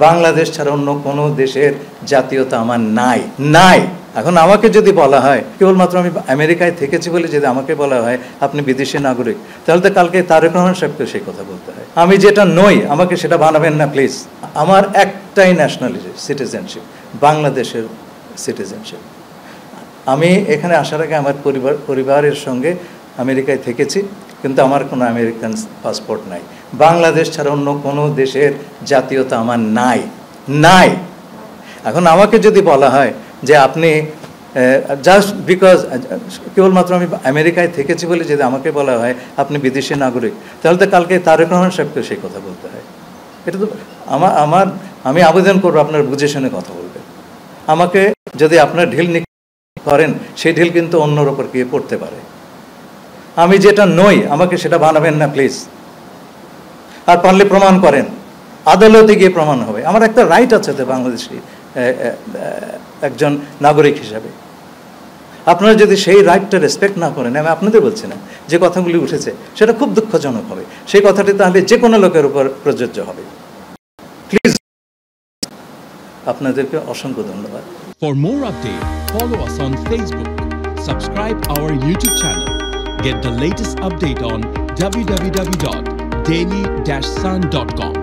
বাংলাদেশ ছাড়া অন্য কোনো দেশের জাতীয়তা আমার নাই নাই। এখন আমাকে যদি বলা হয় কেবলমাত্র আমি আমেরিকায় থেকেছি বলে যদি আমাকে বলা হয় আপনি বিদেশি নাগরিক, তাহলে তো কালকে তারেক রহমান সাহেবকে সেই কথা বলতে হয়। আমি যেটা নই আমাকে সেটা বানাবেন না প্লিজ। আমার একটাই ন্যাশনালিটি, সিটিজেনশিপ, বাংলাদেশের সিটিজেনশিপ। আমি এখানে আসার আগে আমার পরিবারের সঙ্গে আমেরিকায় থেকেছি, কিন্তু আমার কোনো আমেরিকান পাসপোর্ট নাই। বাংলাদেশ ছাড়া অন্য কোনো দেশের জাতীয়তা আমার নাই নাই। এখন আমাকে যদি বলা হয় যে আপনি জাস্ট বিকজ কেবলমাত্র আমি আমেরিকায় থেকেছি বলে যদি আমাকে বলা হয় আপনি বিদেশি নাগরিক, তাহলে তো কালকে তারেক রহমান সাহেবকে সেই কথা বলতে হয়। এটা তো আমি আবেদন করবো আপনার বুঝে শুনে কথা বলবেন। আমাকে যদি আপনার ঢিল করেন সেই ঢিল কিন্তু অন্যর ওপর গিয়ে পড়তে পারে। আমি যেটা নই আমাকে সেটা বানাবেন না প্লিজ। আর পারলে প্রমাণ করেন, আদালতে গিয়ে প্রমাণ হবে। আমার একটা রাইট আছে তো বাংলাদেশি একজন নাগরিক হিসাবে। আপনারা যদি সেই রাইটটা রেসপেক্ট না করেন, আমি আপনাদের বলছি না, যে কথাগুলি উঠেছে সেটা খুব দুঃখজনক হবে। সেই কথাটি তাহলে যে কোনো লোকের উপর প্রযোজ্য হবে। প্লিজ, আপনাদেরকে অসংখ্য ধন্যবাদ। For more updates, follow us on Facebook, subscribe our YouTube channel, get the latest update on www.daily-sun.com.